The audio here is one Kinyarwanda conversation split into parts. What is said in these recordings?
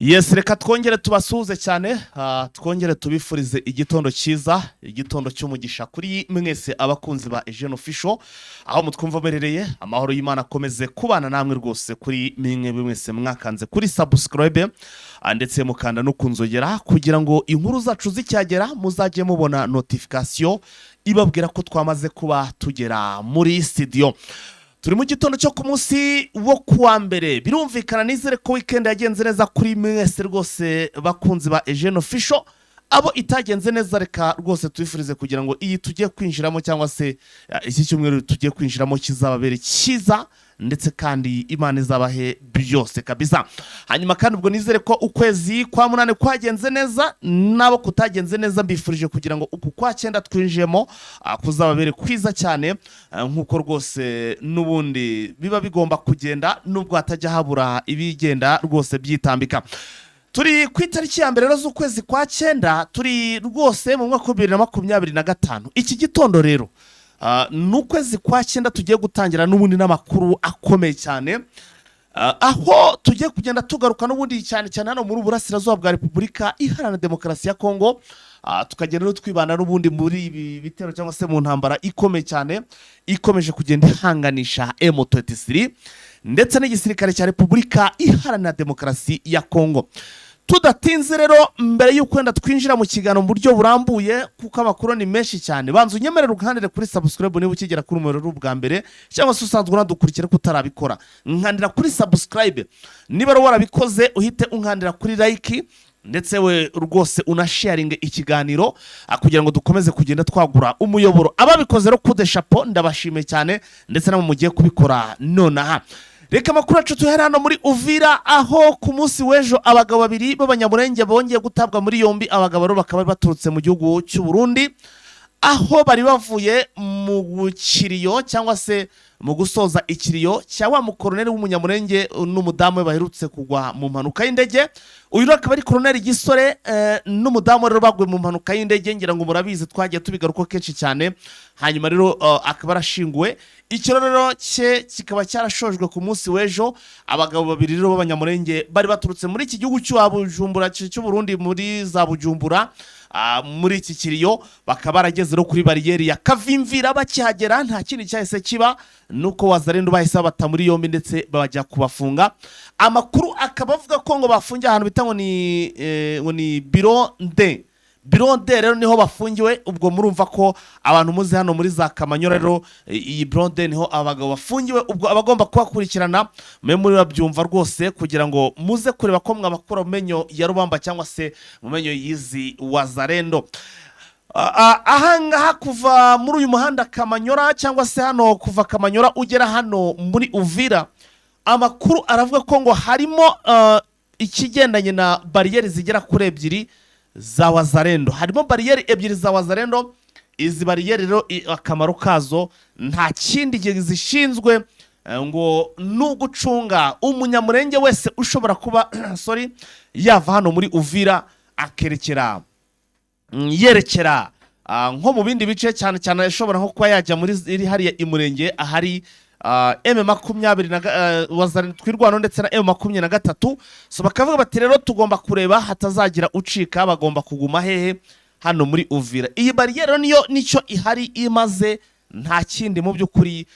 Yes, reka twongere tubasuhuze cyane, twongere tubifurize igitondo cyiza, igitondo cy'umugisha kuri mwese abakunzi ba Eugene Official, aho mutwumva merereye, amahoro y'Imana akomeze kubana namwe rwose kuri mwese mwakanze kuri subscribe, ndetse mukanda no kunzogera kugira ngo inkuru zacu zicyagera muzajye mubona notification ibabwira ko twamaze kuba tugera muri studio. Turi mu gitondo cyo ku munsi wo kuwa mbere, birumvikana nizere ko weekend yagenze neza kuri mwese rwose bakunzi ba Eugene Official. Abo itagenze neza reka rwose tubifurize kugira ngo iyi tugiye kwinjiramo cyangwa se iki cyumweru tugiye kwinjiramo kizababere cyiza, ndetse kandi Imana izabahe byose kabisa. Hanyuma kandi ubwo nizere ko ukwezi kwa munane kwagenze neza, nabo kutagenze neza mbifurije kugira ngo uku kwa cyenda twinjiyemo kuzababere kwiza cyane, nkuko rwose nubundi biba bigomba kugenda, nubwo hatajya habura ibigenda rwose byitambika. Turi ku itariki ya mbere z'ukwezi kwa cyenda, turi rwose mu mwaka wa 2025. Iki gitondo rero n'ukwezi kwa cyenda tugiye gutangira n'ubundi n'amakuru akomeye cyane, aho tugiye kugenda tugaruka n'ubundi cyane cyane hano muri Burasirazuba bwa Repubulika Iharanira Demokarasi ya Kongo, tukagenda no twibana n'ubundi muri ibi bitero cyangwa se mu ntambara ikomeye cyane ikomeje kugenda ihanganisha M23 ndetse n'igisirikare cya Repubulika Iharanira Demokarasi ya Kongo. Tudatinze rero, mbere y'uko wenda twinjira mu kiganiro mu buryo burambuye kuko amakuru ni menshi cyane, banza unyemerere unkandire kuri subscribe niba ukigera kuri umuriro ubwa mbere, cyangwa se usanzwe unadukurikira ko utarabikora, nkandira kuri subscribe. Niba warabikoze uhite unkandira kuri like, ndetse we rwose unasharinge ikiganiro kugira ngo dukomeze kugenda twagura umuyoboro. Ababikoze rero kude chapeau, ndabashimiye cyane, ndetse namwe mugiye kubikora nonaha. Reka makuru yacu tuhera hano muri Uvira, aho ku munsi w'ejo abagabo babiri b'abanyamurenge bongeye gutabwa muri yombi. Abagabo rero bakaba baturutse mu gihugu cy'u Burundi, aho bari bavuye mu kiriyo cyangwa se mu gusoza ikiriyo cya wa mukoroneri w'umunyamurenge n'umudamu we baherutse kugwa mu mpanuka y'indege. Uyu rero akaba ari koroneri Gisore n'umudamu rero bagwe mu mpanuka y'indege, ngira ngo murabizi twagiye tubigaruka kenshi cyane. Hanyuma rero akaba arashinguwe. Icyo rero cye kikaba cyarashojwe ku munsi w'ejo. Abagabo babiri rero b'abanyamurenge bari baturutse muri iki gihugu cy'Ubujumbura cy'u Burundi, muri za Bujumbura, muri iki kiriyo bakaba barageze no kuri bariyeri ya Kavimvira. Bakihagera nta kindi cyahise kiba, nuko Wazalendo bahise bata muri yombi ndetse bajya kubafunga. Amakuru akaba avuga ko ngo bafungiye ahantu bita ngo ni Biro de rero niho bafungiwe. Ubwo murumva ko abantu muzi hano muri za Kamanyola rero iyi Biro de niho abagabo bafungiwe. Ubwo abagomba kubakurikirana mwe muri babyumva rwose kugira ngo muze kureba ko mwabakora umenyo ya Rubamba cyangwa se umenyo yizi Wazalendo. Ahangaha kuva muri uyu muhanda Kamanyola cyangwa se hano kuva Kamanyola ugera hano muri Uvira, amakuru aravuga ko ngo harimo ikigendanye na bariyeri zigera kuri ebyiri za Wazalendo. Harimo bariyeri ebyiri za Wazalendo. Izi bariyeri rero akamaro kazo nta kindi zishinzwe ngo n'ugucunga umunyamurenge wese ushobora kuba yava hano muri Uvira yerekera nko mu bindi bice, cyane cyane ashobora nko kuba yajya muri iri hariya imurenge ahari M20 Wazalendo twirwano ndetse na M23. So bakavuga bati rero tugomba kureba hatazagira ucika, bagomba kuguma hehe hano muri Uvira. Iyi bariyeri niyo nicyo ihari imaze, nta kindi mu by'ukuri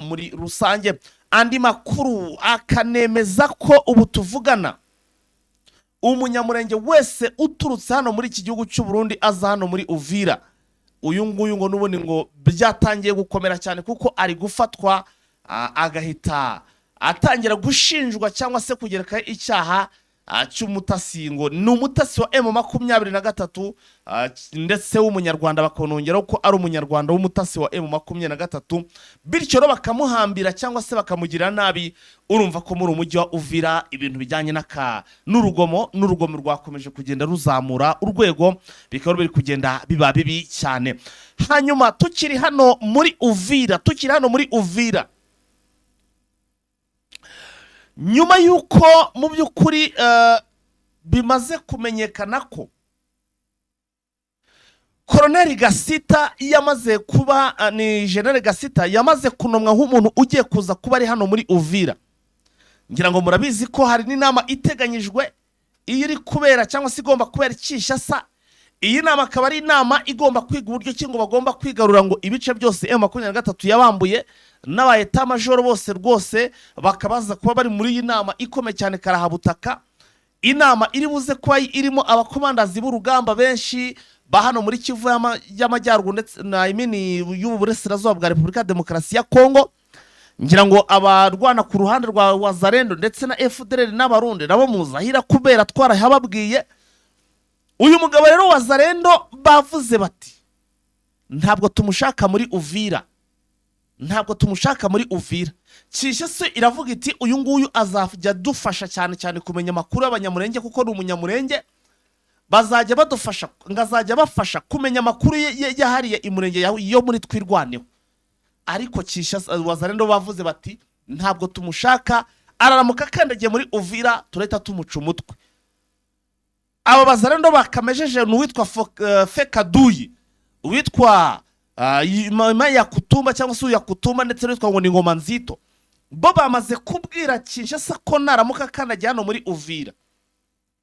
muri rusange. Andi makuru akanemeza ko ubu tuvugana umunyamurenge wese uturutse hano muri iki gihugu cy'u Burundi aza hano muri Uvira, uyu nguyu ngo nubundi ngo byatangiye gukomera cyane, kuko ari gufatwa agahita atangira gushinjwa cyangwa se kugereka icyaha cy'umutasi. Ngo ni umutasi wa M23 ndetse w'umunyarwanda, bakonongeraho ko ari umunyarwanda w'umutasi wa M23, bityo rero bakamuhambira cyangwa se bakamugira nabi. Urumva ko muri umujyi wa Uvira ibintu bijyanye n'urugomo rwakomeje kugenda ruzamura urwego, bikaba biri kugenda biba bibi cyane. Hanyuma tukiri hano muri Uvira, nyuma y'uko mu by'ukuri bimaze kumenyekana ko Colonel Gasita yamaze kuba ni General Gasita yamaze kunomwa nk'umuntu ugiye kuza kuba ari hano muri Uvira. Ngira ngo murabizi ko hari n'inama iteganyijwe iyo iri kubera cyangwa se igomba kubera Kinshasa. Iyi nama akaba ari inama igomba kwiga uburyo ki ngo bagomba kwigarura ngo ibice byose M23 yabambuye n'abayeta majoro bose rwose bakabaza kuba bari muri iyi nama ikomeye cyane karahabutaka. Inama iri buze kuba irimo abakomandazi b'urugamba benshi ba hano muri Kivu y'Amajyaruguru ndetse na y'uburasirazuba bwa Repubulika Demokarasi ya Kongo. Ngira ngo abarwana ku ruhande rwa Wazalendo ndetse na FDLR n'abarundi nabo muzahira kubera twarahababwiye. Uyu mugabo rero Wazalendo bavuze bati ntabwo tumushaka muri Uvira, ntabwo tumushaka muri Uvira. Kinshasa iravuga iti uyu nguyu azajya dufasha cyane cyane kumenya makuru y'abanyamurenge kuko ni umunyamurenge, bazajya badufasha ngazajya bafasha kumenya makuru yahariye imurenge yo muri twirwaneho. Ariko Kinshasa Wazalendo bavuze bati ntabwo tumushaka, araramuka kandagiye muri Uvira turahita tumuca umutwe. Abo Wazalendo bakamejeje n'uwitwa Fekaduyi, uwitwa ya Kutumba cyangwa se ya Kutumba ndetse n'uwitwa ngo ni Ngoma Nzito, bo bamaze kubwira Kinshasa ko naramuka kandagiye hano muri Uvira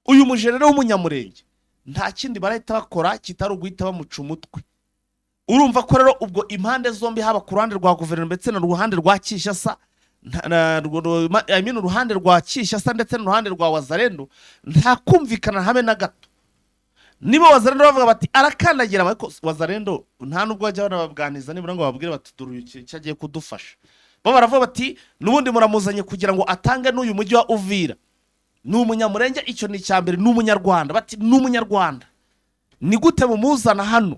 uyu mujerere w'umunyamurenge nta kindi barahita bakora kitari uguhita bamuca umutwe. Urumva ko rero ubwo impande zombi haba ku ruhande rwa guverinoma ndetse no ruhande rwa Kinshasa uruhande rwa Kinshasa ndetse n'uruhande rwa Wazalendo nta kumvikana habe na gato. Nibo Wazalendo bavuga bati arakandagira, ariko Wazalendo nta nubwo bajya bababganiza nibura ngo babwire bati duruye cyagiye kudufasha. Bo baravuga bati nubundi muramuzanye kugira ngo atange n'uyu mujyi wa Uvira. Ni umunyamurenge, icyo ni cyambere, ni umunyarwanda. Bati ni umunyarwanda, ni gute mumuzana hano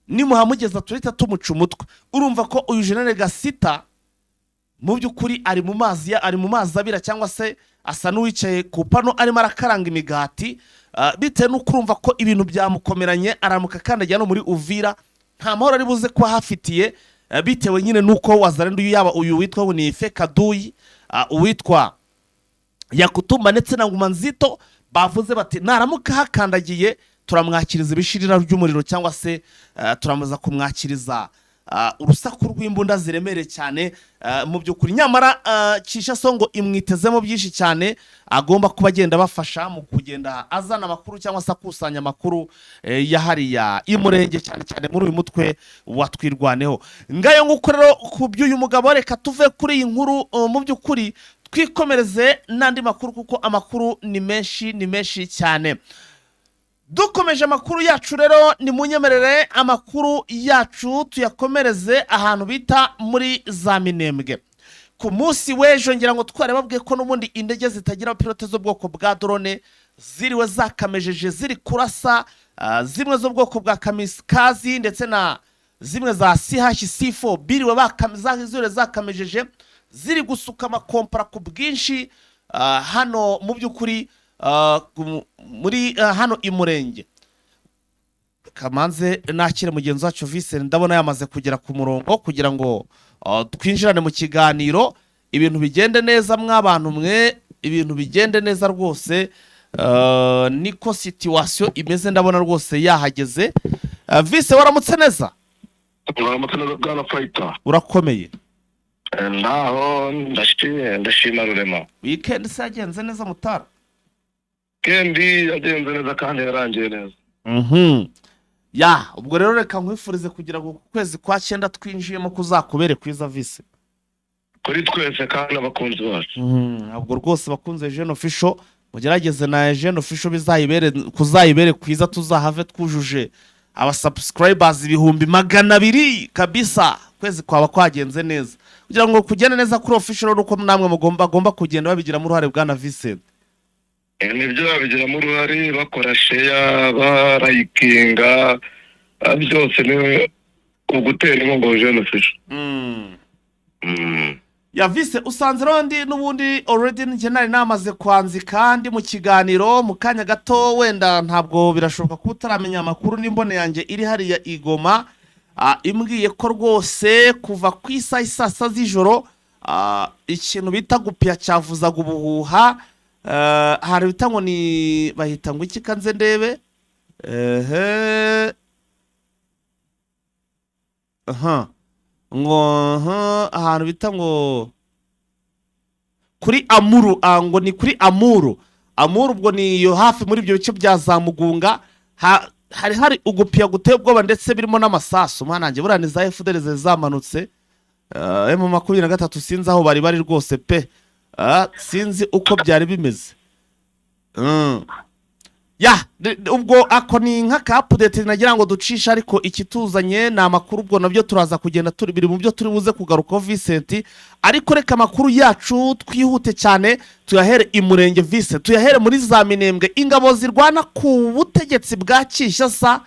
nimuhamugeza turita tumuca umutwe. Urumva ko uyu General Gasita mu by'ukuri ari mu mazi abira cyangwa se asa n'uwicaye ku pano arimo arakaranga imigati, bitewe n'uko urumva ko ibintu byamukomeranye aramuka kandagiye no muri Uvira nta mahoro ari buze kuba hafitiye, bitewe nyine nuko Wazalendo yaba uyu witwa ni Fekaduyi, uwitwa Yakutumba ndetse na Ngoma Nzito bavuze bati naramuka hakandagiye turamwakiriza ibishirira ry'umuriro cyangwa se turamaza kumwakiriza urusaku rw'imbunda ziremereye cyane. Mu by'ukuri nyamara Kinshasa ngo imwitezemo byinshi cyane, agomba kuba agenda bafasha mu kugenda azana amakuru cyangwa se akusanya amakuru yahariya imurenge cyane cyane muri uyu mutwe watwirwaneho. Ngayo nguko rero ku by'uyu mugabo reka tuve kuri iyi nkuru mu by'ukuri twikomereze n'andi makuru kuko amakuru ni menshi cyane. Dukomeje amakuru yacu rero ni munyemerere amakuru yacu tuyakomereze ahantu bita muri za Minembwe. Ku munsi w'ejo ngira ngo twarebabwiye ko n'ubundi indege zitagira pilote zo bwoko bwa drone ziriwe zakamejeje ziri kurasa, zimwe zo bwoko bwa kamikazi ndetse na zimwe za CH-C4 biriwe zakamejeje ziri gusuka amakompara ku bwinshi hano mu by'ukuri muri hano imurenge. Kamanze nakire mugenzi wacu Vincent, ndabona yamaze kugera ku murongo kugira ngo twinjirane mu kiganiro, ibintu bigende neza mw'abantu mwe, ibintu bigende neza rwose. Niko situation imeze, ndabona rwose yahageze. Vincent waramutse neza? Waramutse neza bwana Fighter. Urakomeye? Naho ndashima rurema. Weekend se yagenze neza Mutara? Kendi yagenze neza kandi yarangiye neza. Ya ubwo rero reka nkwifurize kugira ngo kwezi kwa 9 twinjiyemo kuzakubere kwiza Vise. Kuri twese kandi abakunzi bacu. Ubwo rwose bakunze Jeune Official mugerageze na Jeune Official kuzayibere kwiza, tuzahave twujuje aba subscribers 200,000 kabisa. Kwezi kwaba kwagenze neza kugira ngo kugende neza kuri Official nuko namwe mugomba kugenda babigira mu ruhare bwana Vincent. Nibyo babigira mu ruhare, bakora share, barayikinga, byose ni ugutera inkunga Jeune Official. Ya Vise usanze rondi n'ubundi already nari namaze kwanzika kandi mu kiganiro mu kanya gato, wenda ntabwo birashoboka ko utaramenya amakuru n'imbone yanjye iri hariya Igoma, imbwiye ko rwose kuva ku isaha z'ijoro ikintu bita gupya cyavuzaga ubuhuha. Hari bita ngo ni bahita ngo iki kanze ndebe ngo ahantu bita ngo kuri Amuru, ngo ni kuri Amuru Amuru ubwo niyo hafi muri ibyo bice bya za Mugunga, hari ugupiya guteye ubwoba ndetse birimo n'amasasu. Mwanange buriya ni za FDL zamanutse, M23 sinzi aho bari rwose pe, sinzi uko byari bimeze. Ubwo ako ni nka update nagira ngo ducisha, ariko ikituzanye ni amakuru, ubwo nabyo turaza kugenda biri mu byo turi buze kugarukaho Vincent. Ariko reka amakuru yacu twihute cyane tuyahere i Murenge Vincent, tuyahere muri za Minembwe. Ingabo zirwana ku butegetsi bwa Kinshasa,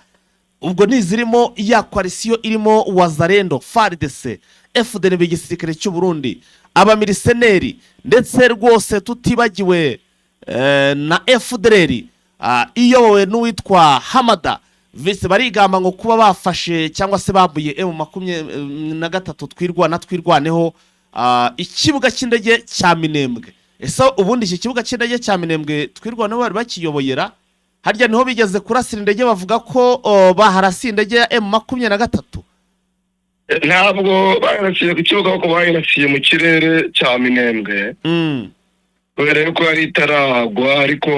ubwo nizirimo ya coalition irimo Wazalendo, FARDC, FDL b'igisirikare cy'u Burundi, abamiliseneri ndetse rwose tutibagiwe na FDL iyobowe n'uwitwa Hamada. Vise barigamba ngo kuba bafashe cyangwa se babuye M23 twirwaneho ikibuga cy'indege cya Minembwe. Ese ubundi iki kibuga cy'indege cya Minembwe twirwaneho bari bakiyoboyera, harya niho bigeze kurasira indege bavuga ko baharasiye indege ya M23? Ntabwo barasiye ku kibuga, kuko bayirasiye mu kirere cya Minembwe kubera yuko yari itaragwa, ariko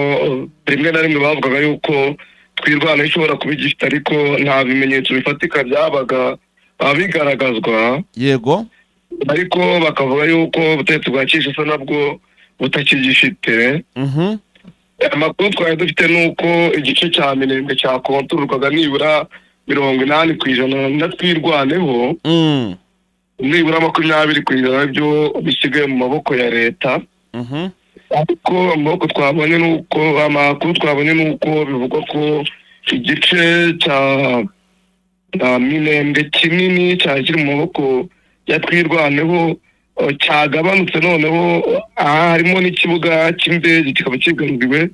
rimwe na rimwe bavugaga yuko twirwana ishobora kuba igifite, ariko nta bimenyetso bifatika byabaga bigaragazwa. Yego, ariko bakavuga yuko ubutegetsi bwa Kinshasa nabwo butakigifite. Amakuru twari dufite nuko igice cya Minembwe cyakontororwaga nibura 80% na twirwaneho, nibura 20% byo bisigaye mu maboko ya leta. Ariko amakuru twabonye nuko bivugwa ko igice cya Minembwe kinini cyakiri mu maboko ya twirwaneho cyagabanutse, noneho harimo n'ikibuga cy'indege kikaba kigaruriwe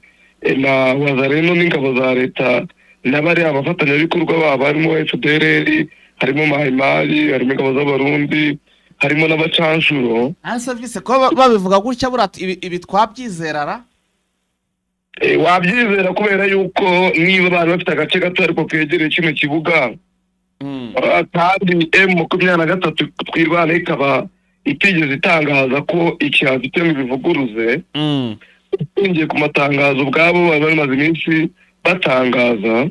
na Wazalendo n'ingabo za leta n'abari abafatanyabikorwa babo, harimo FDL, harimo Mahimari, harimo ingabo z'Abarundi, harimo n'abacanshuro. Service ko babivuga gutya burati ibi twabyizerara? Wabyizera kubera yuko niba bari bafite agace gato ariko kegereye kino kibuga, kandi M23 twirwana ikaba itigeze itangaza ko ikihafite mu bivuguruze. Ngiye ku matangazo ubwabo bari bamaze iminsi batangaza.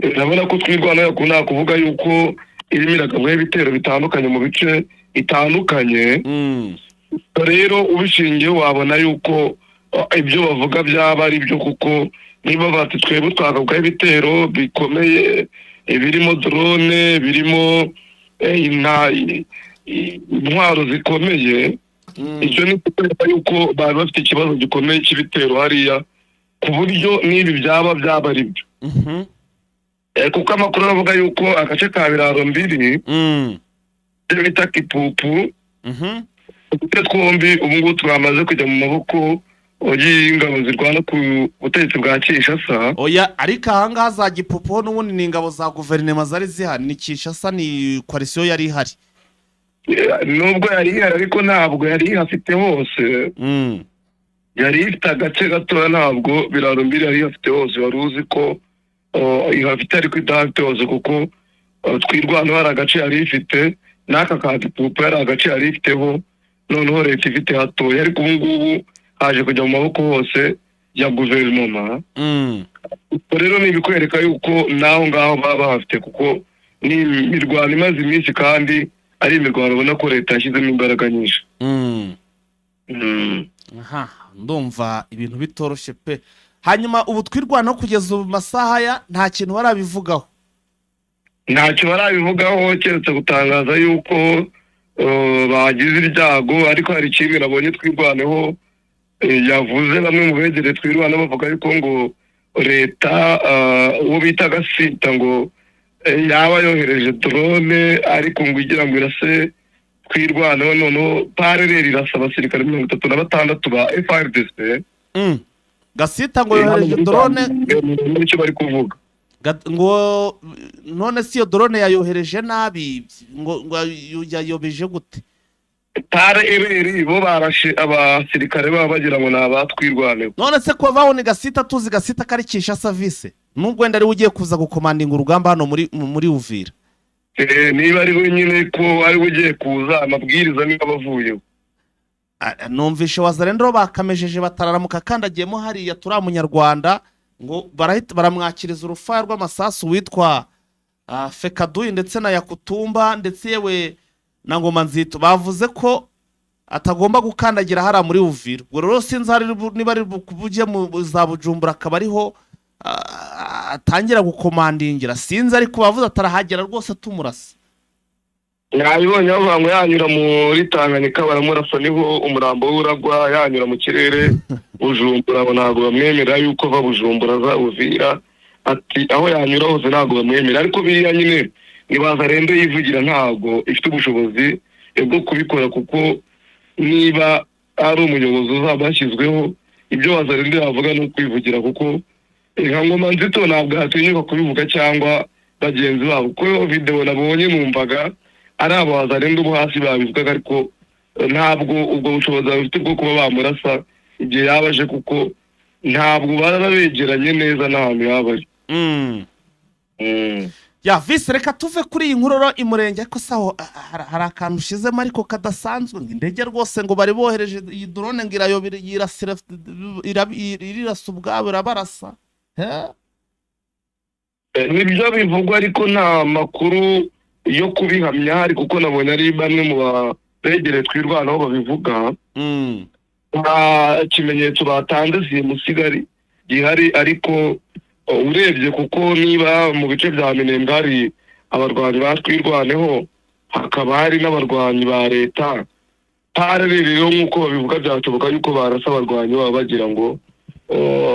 Urabona ko twirwana yakunda kuvuga yuko irimo iragabwaho ibitero bitandukanye mu bice bitandukanye. Rero ubishingiye wabona yuko ibyo bavuga byaba ari byo, kuko niba bati twebwe twagabwaho ibitero bikomeye birimo drone, birimo intwaro zikomeye, icyo ni ukuvuga yuko bari bafite ikibazo gikomeye cy'ibitero hariya, ku buryo n'ibi byaba ari byo. Kuko amakuru avuga yuko agace ka Biraro mbiri bita Kipupu, uduce twombi ubu ngubu twamaze kujya mu maboko y'ingabo zirwana ku butegetsi bwa Kinshasa. Oya, ariko ahangaha za Gipupu n'ubundi ni ingabo za guverinoma zari zihari, ni Kinshasa ni coalition yari ihari. Nubwo yari ihari ariko ntabwo yari ihafite hose. Yari ifite agace gatoya, ntabwo Biraro mbiri yari ihafite hose. Wari uzi ko ihafite ariko idahafite hose, kuko twirwana hari agace yari ifite, n'aka ka Gipupu yari agace yari ifiteho, noneho leta ifite hatoya, ariko ubu ngubu haje kujya mu maboko hose ya guverinoma. Rero ni ibikwereka yuko naho ngaho baba bahafite, kuko ni imirwano imaze iminsi kandi ari imirwano ubona ko leta yashyizemo imbaraga nyinshi. Ndumva ibintu bitoroshye pe. Hanyuma ubu twirwana kugeza ubu masaha ya nta kintu barabivugaho? Ntacyo barabivugaho keretse gutangaza yuko bagize ibyago, ariko hari kimwe nabonye twirwaneho yavuze bamwe mu begereye twirwana bavuga yuko ngo leta uwo bita Gasita ngo yaba yohereje drone, ariko ngo igira ngo irase twirwanaho, noneho parereri irasa abasirikare 36 ba FARDC. Gasita ngo yohereje drone, nicyo bari kuvuga ngo none si yo drone yayohereje nabi, ngo yayobeje gute? Parereri bo barashe abasirikare baba bagira ngo nabatwirwaneho. None se ko babone Gasita, tuzi Gasita kari Kinshasa Vice, nubwo wenda ari ugiye kuza gukomandinga urugamba hano muri Uvira. Niba ari wenyine ko ari ugiye kuza, amabwiriza niba bavuyeho. numvishe wazarendo bakamejeje batararamuka kandagiyemo hariya turi Munyarwanda ngo baramwakiriza urufaya rw'amasasu witwa Fekaduyi ndetse na Yakutumba ndetse yewe na Ngoma Nzito bavuze ko atagomba gukandagira hariya muri Uvira. Ubwo rero sinzi niba ari bujye mu za Bujumbura akaba ariho atangira gukomandingira, sinzi ariko bavuze atarahagera rwose tumurasa. Nabibonye bavuga ngo yanyura muri Tanganyika baramurasa niho umurambo w'uragwa, yanyura mu kirere Bujumbura ntabwo bamwemera yuko va Bujumbura za Uvira, ati aho yanyura hose ntabwo bamwemera. Ariko biriya nyine nibaza rende yivugira ntabwo ifite ubushobozi bwo kubikora, kuko niba ari umuyobozi uzaba yashyizweho ibyo wazarende yavuga no kwivugira, kuko nka Ngoma Nzito ntabwo yatinyuka kubivuga cyangwa bagenzi babo, kuko video nabonye numvaga ari abo wazarende ubu hasi babivugaga, ariko ntabwo ubwo bushobozi bafite bwo kuba bamurasa igihe yabaje, kuko ntabwo baba begeranye neza n'ahantu yabaje. Ya visi reka tuve kuri iyi nkuroro imurenge, ariko saho hari akantu ushizemo ariko kadasanzwe, indege rwose ngo bari bohereje iyi drone ngo irayobira yirasira irirasa ubwabo irabarasa. Nibyo bivugwa ariko nta makuru yo kubihamya hari, kuko nabonye ari bamwe mu baregere twirwanaho babivuga. Nta kimenyetso batanze simusigari gihari, ariko urebye kuko niba mu bice bya Minembwe hari abarwanyi batwirwaneho hakaba hari n'abarwanyi ba leta, rero nk'uko babivuga byashoboka yuko barasa abarwanyi baba bagira ngo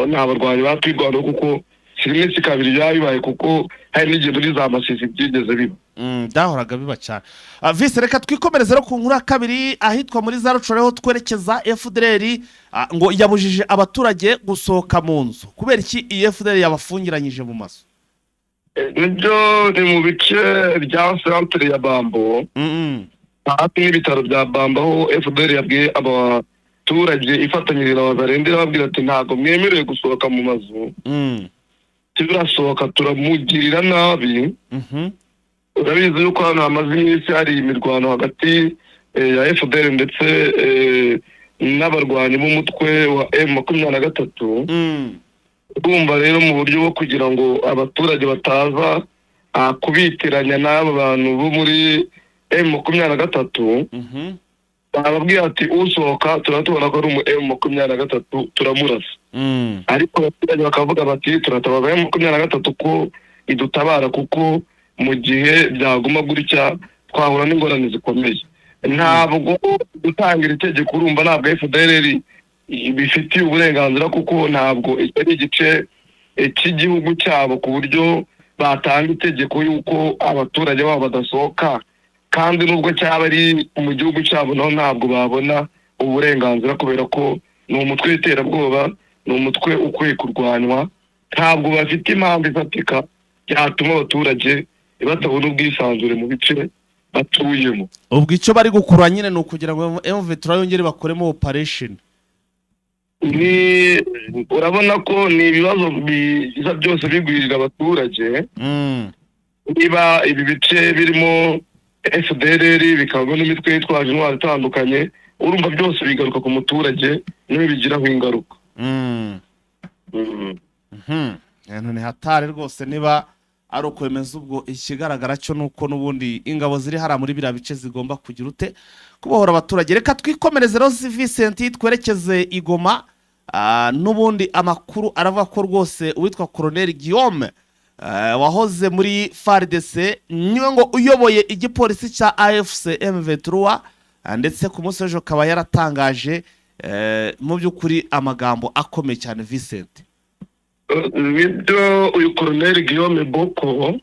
nta barwanyi batwirwaneho, kuko rimwe si kabiri byabibaye, kuko hari n'igihe muri za Masisi byigeze biba. Byahoraga biba cyane. Visi reka twikomereze no ku nkuru ya kabiri ahitwa muri za Rucoreho twerekeza FDLR ngo yabujije abaturage gusohoka mu nzu. Kubera iki iyi FDLR yabafungiranyije mu mazu? Nibyo ni mu bice bya centre ya Bambo, hafi n'ibitaro bya Bambo, aho FDLR yabwiye abaturage ifatanyije na wazarende babwira ati ntabwo mwemerewe gusohoka mu mazu, turasohoka turamugirira nabi. Urabizi yuko hano hamaze iminsi hari imirwano hagati ya FDLR ndetse n'abarwanyi b'umutwe wa M23. Urumva rero mu buryo bwo kugira ngo abaturage bataza kubitiranya n'aba bantu bo muri M23, bababwira ati usohoka turatubona ko ari umu M23 turamurasa. Ariko abaturage bakavuga bati turatabaza M23 ko idutabara, kuko mu gihe byaguma gutya twahura n'ingorane zikomeye. Ntabwo gutangira itegeko, urumva ntabwo FDLR bifitiye uburenganzira, kuko ntabwo ari igice cy'igihugu cyabo ku buryo batanga itegeko yuko abaturage babo badasohoka, kandi nubwo cyaba ari mu gihugu cyabo naho ntabwo babona uburenganzira, kubera ko ni umutwe w'iterabwoba, ni umutwe ukwiye kurwanywa. Ntabwo bafite impamvu ifatika yatuma abaturage batabona ubwisanzure mu bice batuyemo. Ubwo icyo bari gukura nyine ni ukugira ngo M23 yongere bakoremo operation. Urabona ko ni ibibazo biza byose bigwirira abaturage. Niba ibi bice birimo FDLR bikaba n'imitwe yitwaje intwaro itandukanye, urumva byose bigaruka ku muturage niwe bigiraho ingaruka. None hatari rwose niba ari ukwemeza. Ubwo ikigaragara cyo nuko n'ubundi ingabo ziri hara muri bira bice zigomba kugira ute kubohora abaturage. Reka twikomereze Rose Vincent twerekeze Igoma. N'ubundi amakuru aravuga ko rwose uwitwa Colonel Guillaume wahoze muri FARDC niwe ngo uyoboye igipolisi cya AFC M23, ndetse ku munsi w'ejo akaba yaratangaje mu by'ukuri amagambo akomeye cyane. Vincent, nibyo uyu Colonel Guillaume Boko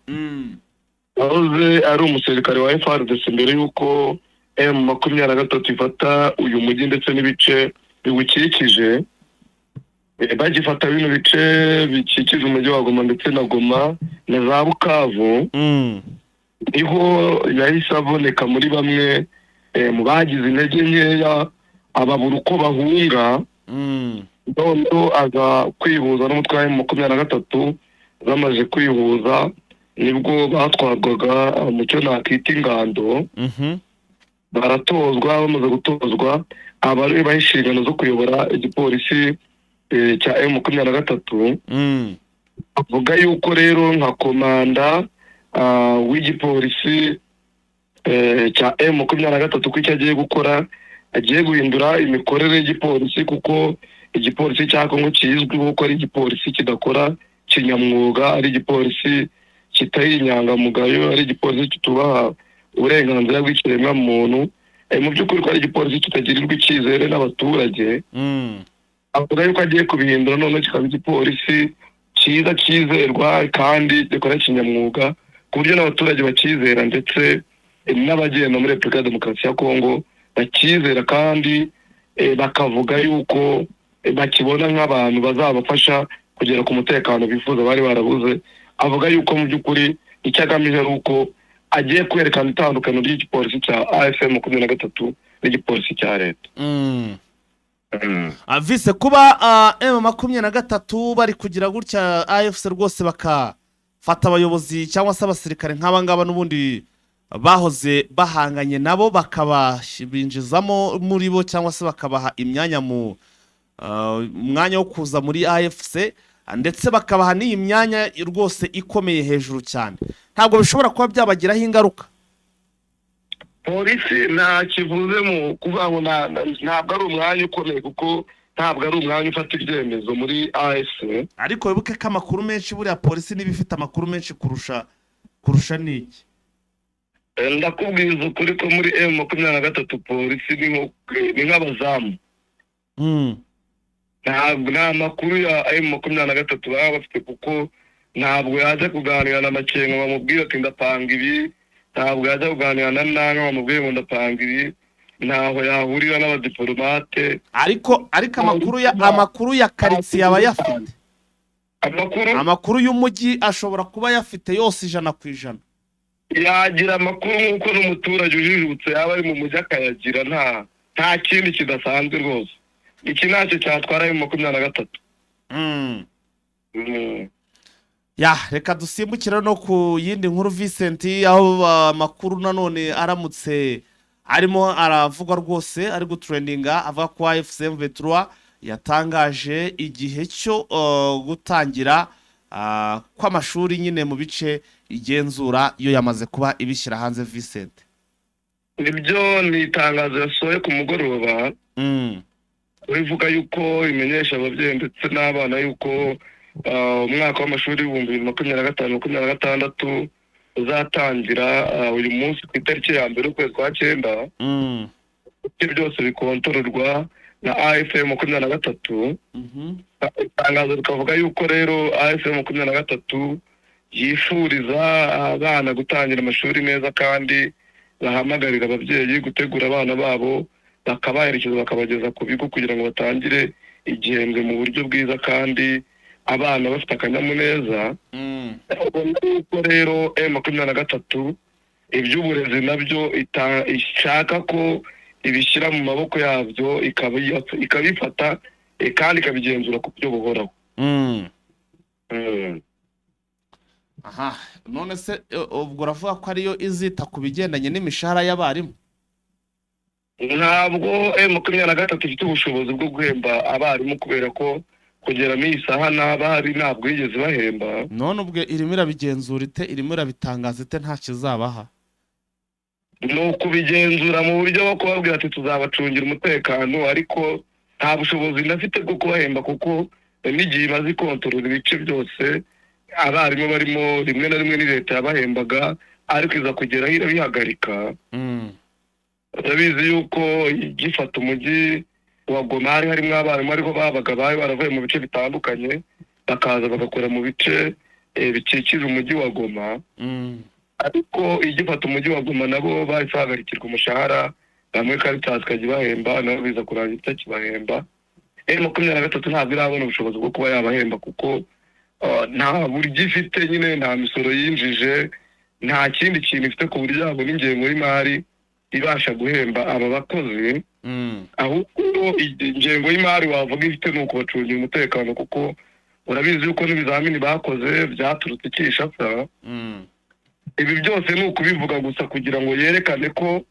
wahoze ari umusirikare wa FARDC mbere y'uko M23 ifata uyu mujyi ndetse n'ibice biwukikije. Bagifata bino bice bikikije umujyi wa Goma ndetse na Goma na za Bukavu, niho yahise aboneka muri bamwe mu bagize intege nkeya ababura uko bahunga, noneho aza kwihuza n'umutwe wa M23. Bamaze kwihuza nibwo batwarwaga mu cyo nakita ingando, baratozwa. Bamaze gutozwa abarebaho inshingano zo kuyobora igipolisi cya M23 avuga yuko rero nka komanda w'igipolisi cya M23 ko icyo agiye gukora, agiye guhindura imikorere y'igipolisi, kuko igipolisi cya Kongo kizwiho ko ari igipolisi kidakora kinyamwuga, ari igipolisi kitari inyangamugayo, ari igipolisi kitubaha uburenganzira bw'ikiremwamuntu, mu by'ukuri ko ari igipolisi kitagirirwa icyizere n'abaturage. avuga yuko agiye kubihindura none kikaba igipolisi cyiza cyizerwa kandi gikora kinyamwuga ku buryo n'abaturage bakizera, ndetse n'abagenda muri Repubulika ya Demokarasi ya Kongo bakizera, kandi bakavuga yuko bakibona nk'abantu bazabafasha kugera ku mutekano bifuza bari barabuze. Avuga yuko mu by'ukuri icyo agamije ari uko agiye kwerekana itandukano ry'igipolisi cya AFC 23 n'igipolisi cya leta. Vise kuba M23 bari kugira gutya AFC rwose bakafata abayobozi cyangwa se abasirikare nk'aba ngaba n'ubundi bahoze bahanganye nabo, bakabinjizamo muri bo cyangwa se bakabaha imyanya mu mwanya wo kuza muri AFC, ndetse bakabaha n'iyi myanya rwose ikomeye hejuru cyane. Ntabwo bishobora kuba byabagiraho ingaruka? Polisi nta kivuze mu kuvuga ngo ntabwo ari umwanya ukomeye, kuko ntabwo ari umwanya ufata ibyemezo muri AFC. Ariko wibuke ko amakuru menshi buriya polisi niba ifite amakuru menshi kurusha n'iki. Ndakubwiza ukuri ko muri M23 polisi ni nk'abazamu. Nta makuru ya M23 baba bafite, kuko ntabwo yaje kuganira na Makenga bamubwira ati ndapanga ibi, ntabwo yaje kuganira na Nanga bamubwira ngo ndapanga ibi, ntaho yahurira n'abadiplomate. Ariko amakuru ya karitsiye aba yafite, amakuru y'umujyi ashobora kuba yafite yose 100%. Yagira amakuru nk'uko n'umuturage ujijutse yaba ari mu mujyi akayagira, nta kindi kidasanzwe rwose. Iki ntacyo cyatwara M23. Ya, reka dusimbukira no ku yindi nkuru Vincent, aho amakuru nanone aramutse arimo aravugwa rwose, ari gutrendinga, avuga ko AFC M23 yatangaje igihe cyo gutangira kw'amashuri nyine mu bice igenzura iyo yamaze kuba ibishyira hanze. Vincent, nibyo ni itangazo yasohoye ku mugoroba, bivuga yuko imenyesha ababyeyi ndetse n'abana yuko umwaka w'amashuri 2025-2026 uzatangira uyu munsi ku itariki ya mbere ukwezi kwa 9. Byose bikontororwa na AFC 23. Itangazo rikavuga yuko rero AFC 23 yifuriza abana gutangira amashuri neza, kandi bahamagarira ababyeyi gutegura abana babo bakabaherekeza bakabageza ku bigo kugira ngo batangire igihembwe mu buryo bwiza kandi abana bafite akanyamuneza. Ubwo rero M23 iby'uburezi nabyo ishaka ko ibishyira mu maboko yabyo, ikabifata kandi ikabigenzura ku buryo buhoraho. Aha, none se ubwo uravuga ko ariyo izita ku bigendanye n'imishahara y'abarimu? Ntabwo M23 ifite ubushobozi bwo guhemba abarimu, kubera ko kugera n'iyi saha n'abari ntabwo yigeze bahemba. None ubwo irimo irabigenzura ite, irimo irabitangaza ite nta kizabaha? No kubigenzura mu buryo bwo kubabwira ati tuzabacungira umutekano, ariko nta bushobozi ndafite bwo kubahemba, kuko n'igihe imaze ikontorora ibice byose abarimu barimo, rimwe na rimwe ni leta yabahembaga, ariko iza kugeraho irabihagarika. Urabizi yuko igifata umujyi wa Goma harimo abarimu ariko babaga baravuye mu bice bitandukanye bakaza bagakora mu bice bikikije umujyi wa Goma. Ariko igifata umujyi wa Goma nabo bahise bahagarikirwa umushahara, bamwe Caritas kajya bahemba, nabo biza kurangira itakibahemba. M23 ntabwo irabona ubushobozi bwo kuba yabahemba, kuko nta buryo ifite, nyine nta misoro yinjije, nta kindi kintu ifite ku buryo yabona ingengo y'imari ibasha guhemba aba bakozi. Ahubwo ingengo y'imari wavuga ifite ni ukubacungira umutekano, kuko urabizi yuko n'ibizamini bakoze byaturutse Kinshasa. Ibi byose ni ukubivuga gusa kugira ngo yerekane ko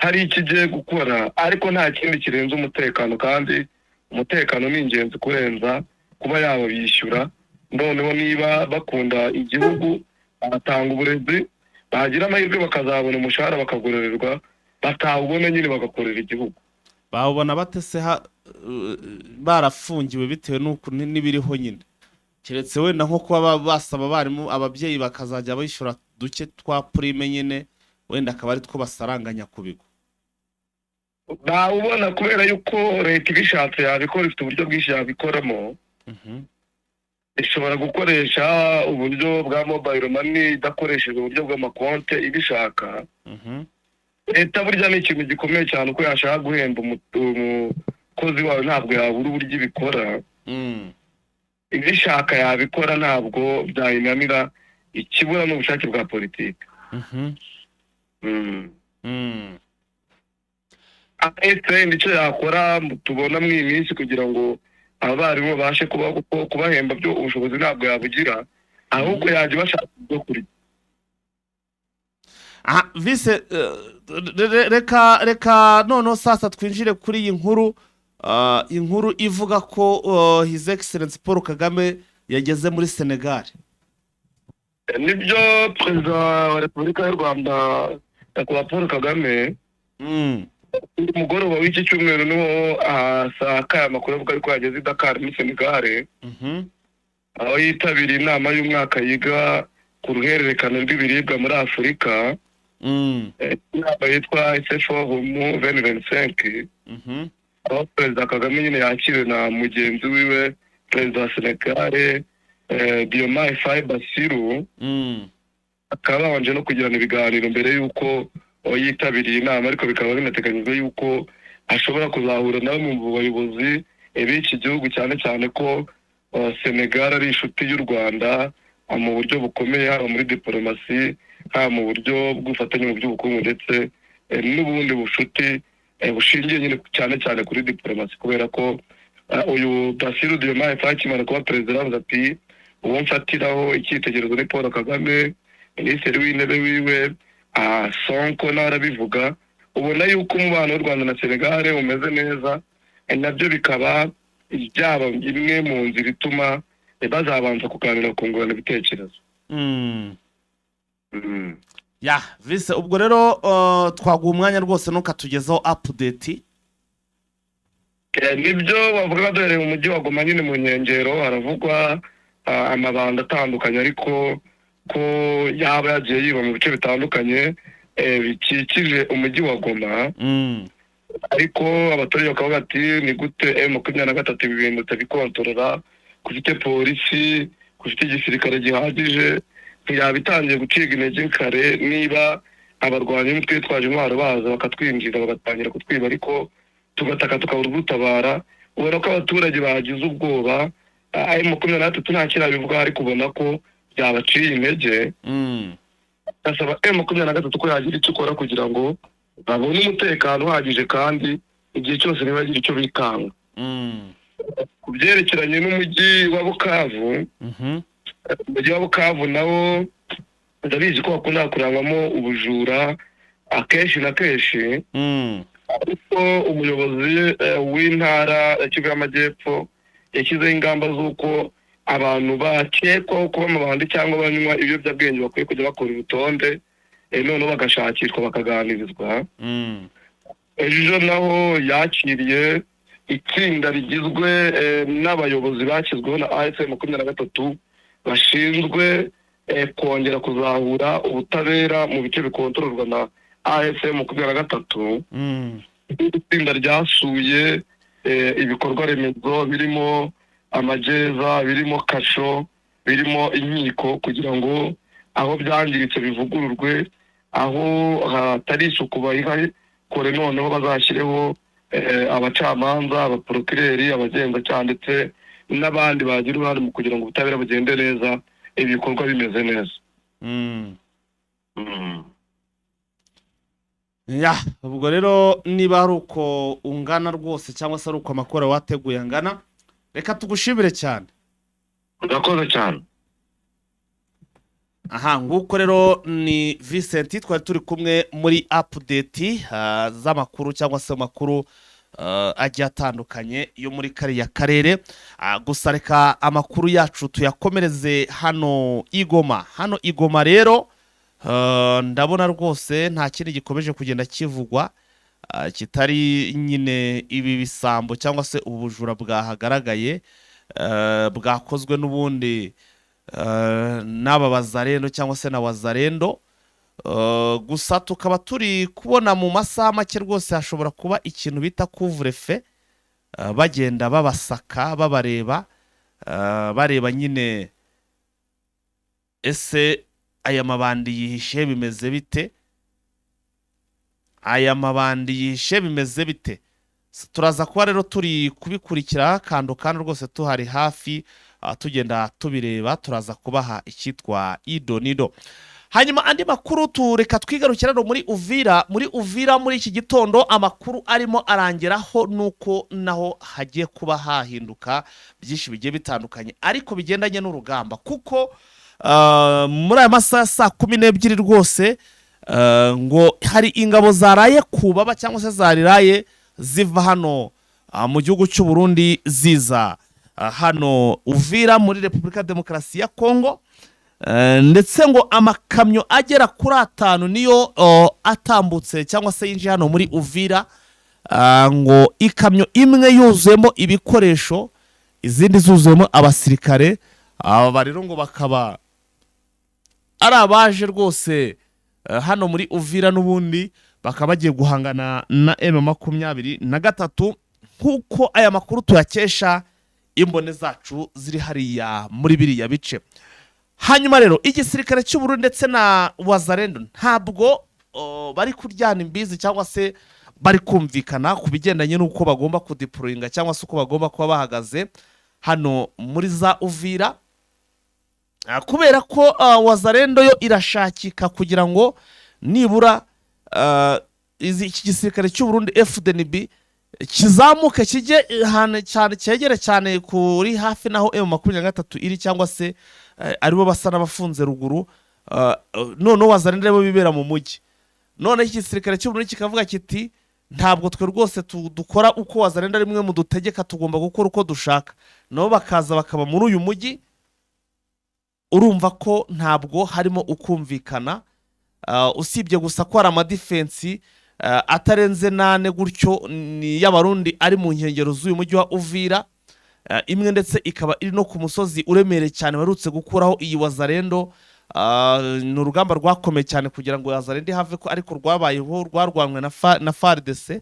hari icyo igiye gukora ariko nta kindi kirenze umutekano, kandi umutekano ni ingenzi kurenza kuba yaba bishyura. Noneho niba bakunda igihugu bagatanga uburezi, bagira amahirwe bakazabona umushahara bakagororerwa, batawubona nyine bagakorera igihugu. bawubona batese barafungiwe bitewe n'ibiriho nyine, keretse wenda nko kuba basaba abarimu ababyeyi bakazajya bishyura duke twa prime nyine, wenda akaba ari two basaranganya ku bigo. Bawubona kubera yuko leta ibishatse yabikora, ifite uburyo bwinshi yabikoramo. Ishobora gukoresha uburyo bwa mobile money idakoresheje uburyo bw'amakonte ibishaka. Leta burya ni ikintu gikomeye cyane, uko yashaka guhemba umukozi wawe ntabwo yabura uburyo ibikora. Ibishaka yabikora, ntabwo byayinanira, ikibura n'ubushake bwa politiki. Ese nicyo yakora tubona muri iyi minsi kugira ngo abarimu babashe kubahemba, byo ubushobozi ntabwo yabugira, ahubwo yajya bashaka ibyo kurya. Vise, reka noneho sasa twinjire kuri iyi nkuru, inkuru ivuga ko His Excellence Paul Kagame yageze muri Senegal. Nibyo, perezida wa Repubulika y'u Rwanda nyakubahwa Paul Kagame umugoroba w'iki cyumweru niho asakaye amakuru avuga ko yageze i Dakar muri Senegal, aho yitabiriye inama y'umwaka yiga ku ruhererekane rw'ibiribwa muri Afurika, inama yitwa Forum 2025, aho perezida Kagame nyine yakiriwe na mugenzi wiwe perezida wa Senegal Diomaye Faye Bassirou, akaba babanje no kugirana ibiganiro mbere y'uko yitabiriye inama, ariko bikaba binateganyijwe y'uko ashobora kuzahura nabo mu bayobozi b'iki gihugu, cyane cyane ko Senegal ari inshuti y'u Rwanda mu buryo bukomeye, haba muri diplomasi, haba mu buryo bw'ubufatanye mu by'ubukungu, ndetse n'ubundi bushuti bushingiye nyine cyane cyane kuri diplomasi, kubera ko uyu Bassirou Diomaye Faye akimara kuba perezida aravuze ati uwo mfatiraho icyitegererezo ni Paul Kagame, minisitiri w'intebe wiwe Sonko nawe arabivuga. Ubona yuko umubano w'u Rwanda na Senegal umeze neza, nabyo bikaba byaba imwe mu nzira ituma bazabanza kuganira kungurana ibitekerezo. Vise, ubwo rero twaguha umwanya rwose ntukatugezaho update. Nibyo bavuga, duhereye mu mujyi wa Goma nyine mu nkengero haravugwa amabanda atandukanye, ariko ko yaba yagiye yiba mu bice bitandukanye bikikije umujyi wa Goma. Ariko abaturage bakavuga ati ni gute M23 ibi bintu utabikontorora, kufite polisi, kufite igisirikare gihagije, ntiyabitangiye guciga intege kare niba abarwanyi twitwaje intwaro baza bakatwinjira bagatangira kutwiba, ariko tugataka tukabura ugutabara. Ubona ko abaturage bagize ubwoba, M23 nta kirabivuga, ariko ubona ko byabaciye intege. Asaba M23 ko yagira icyo ukora kugira ngo babone umutekano uhagije, kandi igihe cyose ntibagire icyo bikanga. Ku byerekeranye n'umujyi wa Bukavu, umujyi wa Bukavu nawo ndabizi ko hakunda kurangwamo ubujura akenshi na kenshi, ariko umuyobozi w'intara ya Kivu y'Amajyepfo yashyizeho ingamba z'uko abantu bakekwaho kuba amabandi cyangwa banywa ibiyobyabwenge bakwiye kujya bakora urutonde, noneho bagashakishwa bakaganirizwa. Ejo naho yakiriye itsinda rigizwe n'abayobozi bashyizweho na AFC-23 bashinzwe kongera kuzahura ubutabera mu bice bikontororwa na AFC-23. Itsinda ryasuye ibikorwa remezo birimo amageza, birimo kasho, birimo inkiko, kugira ngo aho byangiritse bivugururwe, aho hatari isuku bayikore, noneho bazashyireho abacamanza, abaprokireri, abagenzacyaha, ndetse n'abandi bagira uruhare mu kugira ngo ubutabera bugende neza, ibikorwa bimeze neza. Ubwo rero niba ari uko ungana rwose, cyangwa se ari uko amakuru wateguye angana, reka tugushimire cyane. Urakoze cyane. aha nguko rero ni Vincent twari turi kumwe muri update z'amakuru cyangwa se amakuru agiye atandukanye yo muri kariya karere. Gusa reka amakuru yacu tuyakomereze hano igoma rero ndabona rwose nta kindi gikomeje kugenda kivugwa kitari nyine ibi bisambo cyangwa se ubujura bwahagaragaye bwakozwe n'ubundi n'aba bazarendo cyangwa se na wazarendo. Gusa tukaba turi kubona mu masaha make rwose hashobora kuba ikintu bita couvre-feu, bagenda babasaka bareba nyine ese aya mabandi yihishe bimeze bite. Turaza kuba rero turi kubikurikira kandi rwose tuhari hafi tugenda tubireba, turaza kubaha icyitwa idonido. Hanyuma andi makuru tureka twigarukira no muri Uvira muri iki gitondo amakuru arimo arangeraho nuko naho hagiye kuba hahinduka byinshi bigiye bitandukanye ariko bigendanye n'urugamba, kuko muri aya masaha saa 12 rwose ngo hari ingabo zaraye kubaba cyangwa se zariraye ziva hano mu gihugu cy'u Burundi ziza hano Uvira muri Repubulika Demokarasi ya Kongo. Ndetse ngo amakamyo agera kuri 5 niyo atambutse cyangwa se yinjiye hano muri Uvira, ngo ikamyo imwe yuzuyemo ibikoresho izindi zuzuyemo abasirikare. Aba rero ngo bakaba ari abaje rwose hano muri Uvira n'ubundi bakaba bagiye guhangana na M23 nk'uko aya makuru tuyakesha imbone zacu ziri hariya muri biriya bice. Hanyuma rero igisirikare cy'u Burundi ndetse na wazarendo ntabwo bari kuryana imbizi cyangwa se bari kumvikana ku bigendanye n'uko bagomba kudeployinga cyangwa se uko bagomba kuba bahagaze hano muri za Uvira, kubera ko wazarendo yo irashakika kugira ngo nibura iki gisirikare cy'u Burundi FDNB kizamuke kijye cyane cyegere cyane kuri hafi naho M23 iri cyangwa se aribo basa n'abafunze ruguru, none wazarendo rebo bibera mu mujyi. None iki gisirikare cy'u Burundi kikavuga kiti ntabwo twe rwose dukora uko wazarendo rimwe mu dutegeka, tugomba gukora uko dushaka. Nabo bakaza bakaba muri uyu mujyi, urumva ko ntabwo harimo ukumvikana, usibye gusa ko hari amadefensi atarenze 8 gutyo ni y'abarundi ari mu nkengero z'uyu mujyi wa Uvira. Imwe ndetse ikaba iri no ku musozi uremereye cyane barutse gukuraho iyi wazarendo. Ni urugamba rwakomeye cyane kugira ngo wazarendo have ko ariko rwabayeho rwarwanwe na FARDC.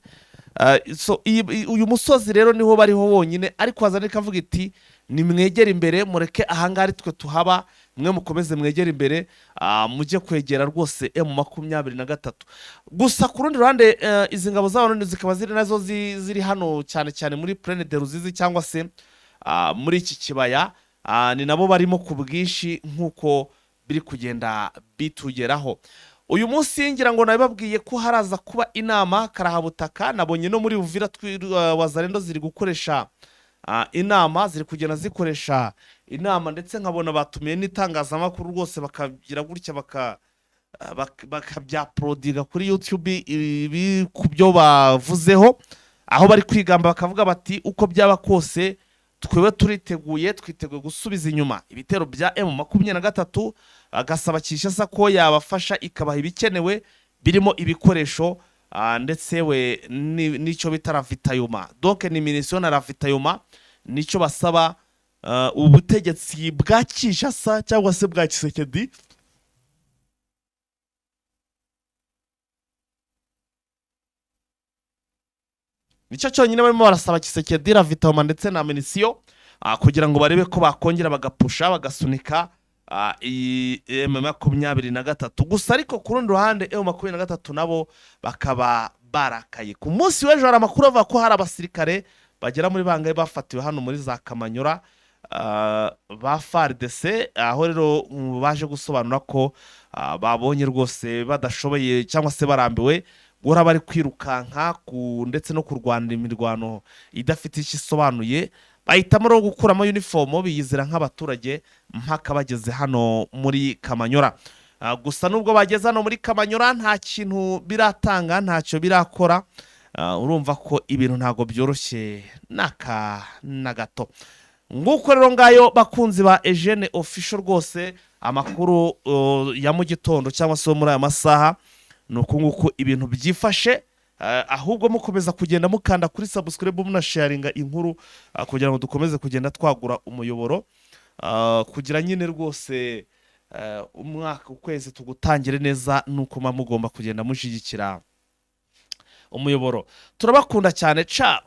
Uyu musozi rero niho bariho wonyine, ariko wazarendo kavuga iti ni mwegera imbere mureke ahangari twe tuhaba, mwe mukomeze mwegera imbere mujye kwegera rwose M23. Gusa ku rundi ruhande izi ngabo z'abarundi zikaba ziri nazo ziri hano cyane cyane muri Plaine de Ruzizi cyangwa se muri iki kibaya, ni nabo barimo ku bwinshi nk'uko biri kugenda bitugeraho. Uyu munsi ngira ngo nabibabwiye ko haraza kuba inama karahabutaka. Nabonye no muri Uvira wazarendo ziri gukoresha inama, ziri kugenda zikoresha inama, ndetse nkabona batumiye n'itangazamakuru rwose bakagira gutya bakabyaprodiga kuri YouTube ibi kubyo bavuzeho, aho bari kwigamba bakavuga bati uko byaba kose twebwe twiteguye gusubiza inyuma ibitero bya M23, agasaba Kinshasa ko yabafasha ikabaha ibikenewe birimo ibikoresho ndetse we nico bita ravitayuma. Donc ni munition na ravitayuma nico basaba ubutegetsi bwa Kinshasa cyangwa se bwa Tshisekedi. Nico cyonyine barimo barasaba Tshisekedi ravitayuma ndetse na munition kugira ngo barebe ko bakongera bagapusha bagasunika M23. Gusa ariko ku rundi ruhande M23 nabo bakaba barakaye. Ku munsi w'ejo hari amakuru avuga ko hari abasirikare bagera muri bangaye bafatiwe hano muri za Kamanyora ba FARDC, aho rero baje gusobanura ko babonye rwose badashoboye cyangwa se barambiwe guhora bari kwirukanka ndetse no kurwanira imirwano idafite icyo isobanuye. bahitamo no gukuramo uniform biyizira nk'abaturage mpaka bageze hano muri Kamanyura. Gusa nubwo bageze hano muri Kamanyura nta kintu biratanga, ntacyo birakora. Urumva ko ibintu ntago byoroshye na gato. Nguko rero ngayo bakunzi ba Eugene Official rwose amakuru ya mu gitondo cyangwa se muri aya masaha nuko nguko ibintu byifashe. Ahubwo mukomeza kugenda mukanda kuri subscribe munasharinga inkuru kugira ngo dukomeze kugenda twagura umuyoboro kugira nyine rwose umwaka ukwezi tugutangire neza nuko mugomba kugenda mushigikira umuyoboro. Turabakunda cyane cha.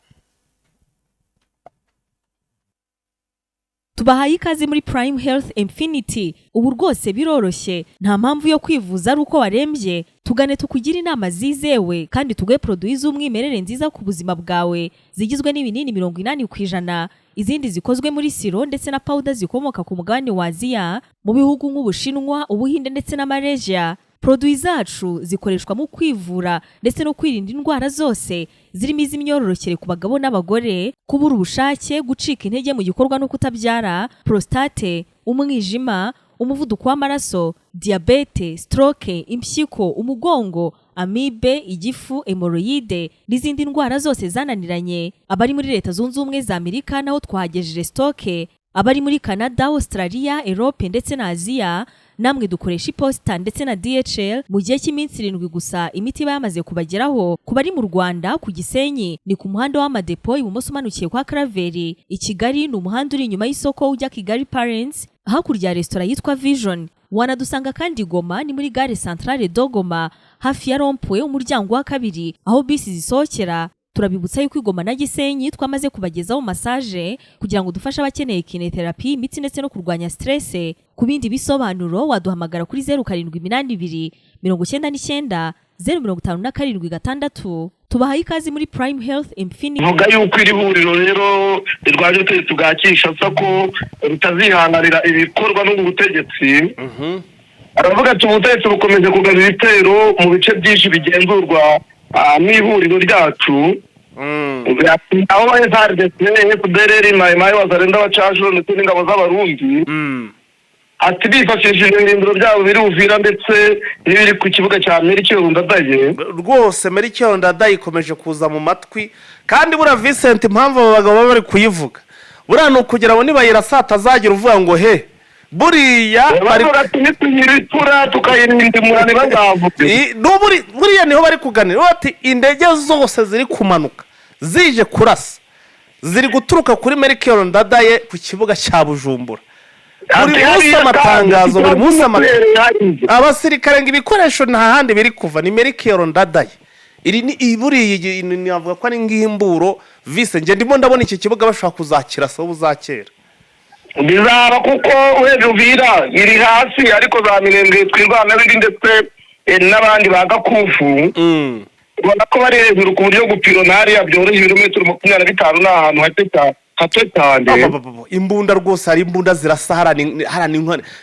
Tubahaye ikaze muri Prime Health Infinity. Ubu rwose biroroshye, nta mpamvu yo kwivuza ari uko warembye. Tugane tukugira inama zizewe kandi tuguhe produit z'umwimerere nziza ku buzima bwawe, zigizwe n'ibinini 80%, izindi zikozwe muri siro ndetse na powder zikomoka ku mugabane wa Aziya, mu bihugu nk'Ubushinwa, Ubuhinde ndetse na Malaysia. Produit zacu zikoreshwa mu kwivura ndetse no kwirinda indwara zose zirimo iz'imyororokere ku bagabo n'abagore, kubura ubushake, gucika intege mu gikorwa no kutabyara, prostate, umwijima, umuvuduko w'amaraso, diabete, stroke, impyiko, umugongo, amibe, igifu, hemorrhoide n'izindi ndwara zose zananiranye. Abari muri Leta Zunze Ubumwe za Amerika naho twahagejeje stoke, abari muri Canada, Australia, Europe ndetse na Aziya namwe dukoresha iposita ndetse na DHL mu gihe cy'iminsi 7 gusa imiti bayamaze kubageraho. Ku bari mu Rwanda ku Gisenyi ni ku muhanda w'Amadepo ibumoso umanukiye kwa Karaveri. I Kigali ni umuhanda uri inyuma y'isoko ujya Kigali Parents hakurya ya restaurant yitwa Vision. Wanadusanga kandi Goma ni muri gare centrale Dogoma hafi ya Rompwe umuryango wa 2 aho bisi zisohokera. Turabibutsa yuko Igoma na Gisenyi twamaze kubagezaho massage kugira ngo dufashe abakeneye kinetherapy, imiti ndetse no kurwanya stress. Ku bindi bisobanuro waduhamagara kuri 0782 99 057 Tubahaye ikaze muri Prime Health Infinity. Vuga yuko iri huriro rero rwaje tugakisha ko rutazihangarira ibikorwa no gutegetsi. Aravuga ati ubutegetsi bukomeje kugaba ibitero mu bice byinshi bigenzurwa n'ihuriro ryacu. Aho FARDC, FDLR, Mayi Wazalendo Abacashuro ndetse n'ingabo z'Abarundi. Ati bifashishije ibirindiro byabo biri Uvira ndetse n'ibiri ku kibuga cya Melchior Ndadaye. Rwose Melchior Ndadaye ikomeje kuza mu matwi kandi bura Vincent impamvu abagabo bari kuyivuga. Bura no kugira ngo nibayirasa atazagira uvuga ngo he buriya bari tunyiritura tukayirinda murane bazavuze. Buriya niho bari kuganira ati indege zose ziri kumanuka zije kurasa ziri guturuka kuri Melchior Ndadaye ku kibuga cya Bujumbura. Buri munsi amatangazo, buri munsi abasirikare ngibikoresho nta handi biri kuva ni Melchior Ndadaye. Iri ni iburi navuga ko ari ngihimburo vise nge ndimo ndabona iki kibuga bashaka kuzakira so buzakera. Bizaba kuko Uvira iri hasi ariko za Minembwe twirwana biri ndetse n'abandi bagakufu. Ubona ko bari hejuru ku buryo gupirona hariya byoroshye ibirometero 25 n'ahantu hateta hatete. Imbunda rwose ari imbunda zirasahara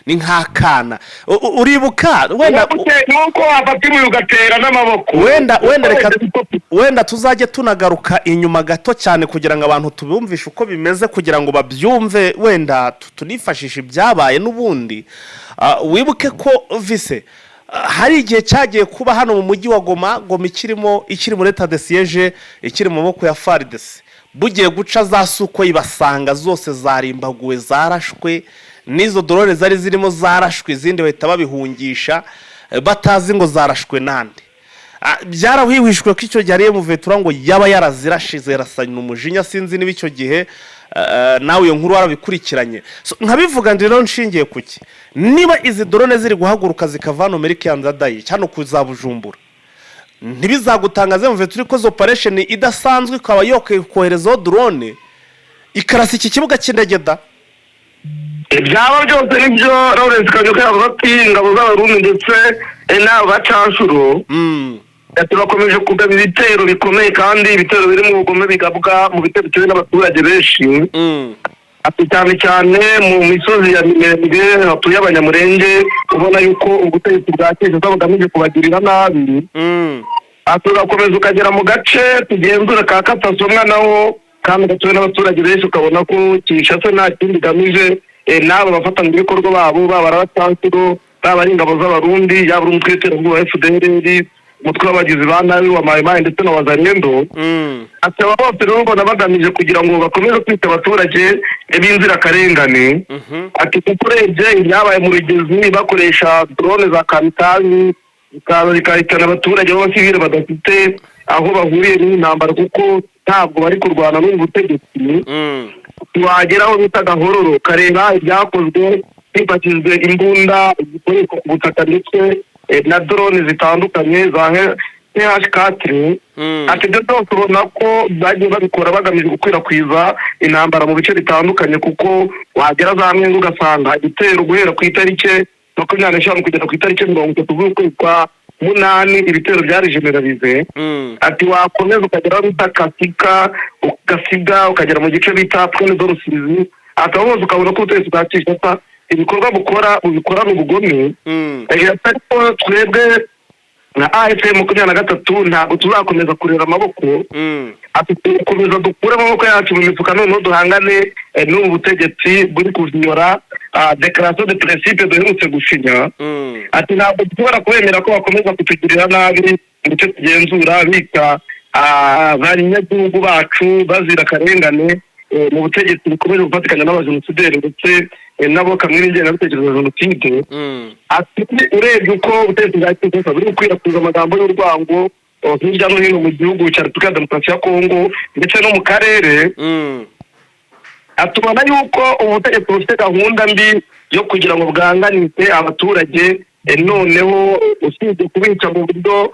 ni nkakana. Uribuka wenda nuko afatiwe ugatera n'amaboko. Wenda tuzajye tunagaruka inyuma gato cyane kugira ngo abantu tubumvishe uko bimeze kugira ngo babyumve wenda tunifashisha ibyabaye n'ubundi. Wibuke ko vise hari igihe cyagiye kuba hano mu mujyi wa Goma ikiri muri Leta de Siege ikiri mu maboko ya FARDC. Bugiye guca za suko ibasanga zose zarimbaguwe zarashwe nizo drone zari zirimo zarashwe izindi bahita babihungisha batazi ngo zarashwe nande. Byarahwihishwe ko icyo gihe mu vetura ngo yaba yarazirashize yarasanya umujinya sinzi niba icyo gihe nawe iyo nkuru warabikurikiranye. Nkabivuga ndiro nshingiye kuki niba izi drone ziri guhaguruka zikavana Melchior Ndadaye cyane kuzabujumbura ntibizagutangaze mu vetura ko operation idasanzwe ikaba yoke koherezo drone ikarasa iki kibuga cy'indege da. Byaba byose nibyo Lawrence Kanyuka yavuga ati ingabo z'Abarundi ndetse n'abo bacashuro turakomeje kugaba ibitero bikomeye kandi ibitero biri mu bugome bigabwa mu bitero bitewe n'abaturage benshi. Ati cyane mu misozi ya Minembwe hatuye abanyamurenge ubona yuko ubutegetsi bwakije bagamije kubagirira nabi. Turakomeza ukagera mu gace tugenzura ka Katasomwa naho kandi gatuwe n'abaturage benshi ukabona ko Kinshasa nta kindi gamije n'abo bafatanyabikorwa babo baba arabatansigo baba ari ingabo z'abarundi yaba ari umutwe w'iterabwoba FDLR umutwe w'abagizi ba nabi wa Maimai ndetse na Wazalendo asaba bose rero ngo nabagamije kugira ngo bakomeze kwita abaturage b'inzirakarengane ati kuko urebye ibyabaye mu Rugezi bakoresha drone za kamikazi bikahitana abaturage b'abasivile badafite aho bahuriye n'intambara kuko ntabwo bari kurwana n'ubutegetsi wageraho bita Gahororo kareba ibyakozwe hifashishijwe imbunda zikoreshwa ku butaka ndetse na drone zitandukanye za TH4 ati byo byose ubona ko bagiye babikora bagamije gukwirakwiza intambara mu bice bitandukanye kuko wagera za Mwenga ugasanga igitero guhera ku itariki 25 kugera ku itariki 30 z'ukwezi kwa munani ibitero byari generalize ati wakomeza ukagera bita Kasiga ukagera mu gice bita Pwene d'Orusizi atahoze ukabona ko utese bwacishata ibikorwa bukora n'ubugome ariko twebwe na AFM 23 ntabwo tuzakomeza kurera amaboko ati dukomeza dukura amaboko yacu mu mifuka none duhangane n'ubu butegetsi buri kuzinyora declaration de principe duherutse gusinya ati ntabwo dushobora kubemera ko bakomeza kutugirira nabi ndetse tugenzura bika abanyagihugu bacu bazira akarengane mu butegetsi bukomeje gufatikanya n'abajenosideri ndetse nabo kamwe n'ingengabitekerezo jenoside ati urebye uko ubutegetsi bwa Kinshasa buri gukwirakwiza amagambo y'urwango hirya no hino mu gihugu cya Repubulika ya Demokarasi ya Kongo ndetse no mu karere atubona yuko ubutegetsi bufite gahunda mbi yo kugira ngo bwanganise abaturage noneho usibye kubica mu buryo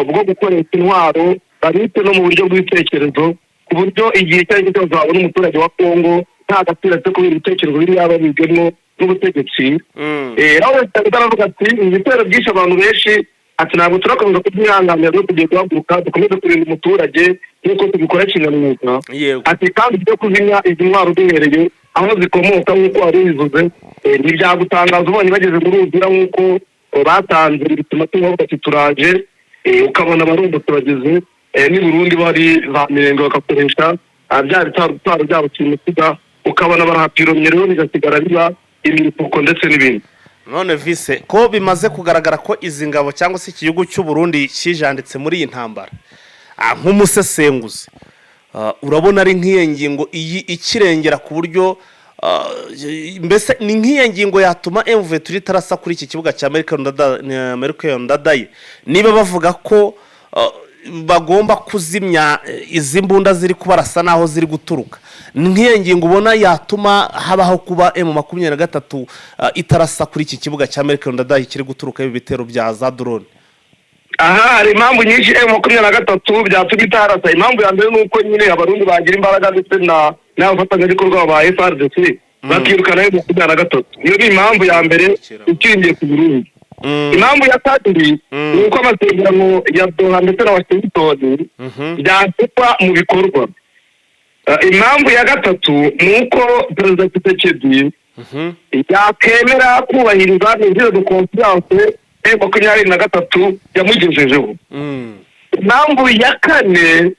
bwo gukoresha intwaro babite no mu buryo bw'ibitekerezo ku buryo igihe cyari cyo zabona umuturage wa Kongo nta gaciro cyo kubera ibitekerezo biri yaba bigemo n'ubutegetsi aho baravuga ati ibitero byinshi abantu benshi ati ntabwo turakomeza kubyihanganira no kugiye guhaguruka dukomeze kurinda umuturage nk'uko tubikora kinyamwuga ati kandi byo kuzimya izi ntwaro duhereye aho zikomoka nk'uko wari ubivuze ntibyagutangaza ubonye bageze muri uzira nk'uko batanze bituma tubavuga ati turaje ukabona abarumbutse bageze ni Burundi bari za Mirenge bakakoresha bya bitaro byabo kimusiga ukabona barahapiromye rero bigasigara biba imifuko ndetse n'ibindi none vise ko bimaze kugaragara ko izi ngabo cyangwa se igihugu cy'u Burundi kijanditse muri iyi ntambara nk'umusesenguzi urabona ari nk'iyo ngingo iyi ikirengera ku buryo mbese ni nk'iyo ngingo yatuma MV itarasa kuri iki kibuga cya Amerika Ndadaye niba bavuga ko bagomba kuzimya izi mbunda ziri kubarasa naho ziri guturuka nk'iyo ngingo ubona yatuma habaho kuba M23 itarasa kuri iki kibuga cya Amerika Ndadaye kiri guturuka ibitero bya za drone hari impamvu nyinshi M23 byatumye itarasa impamvu ya mbere nuko nyine abarundi bagira imbaraga ndetse n'abafatanyabikorwa ba FARDC bakirukana M23 iyo ni impamvu ya mbere ikingiye ku Burundi impamvu ya kabiri ni uko amasezerano ya Doha ndetse na Washington byashyirwa mu bikorwa impamvu ya gatatu ni uko perezida Tshisekedi yakemera kubahiriza inzira de confiance M23 yamugejejeho impamvu ya kane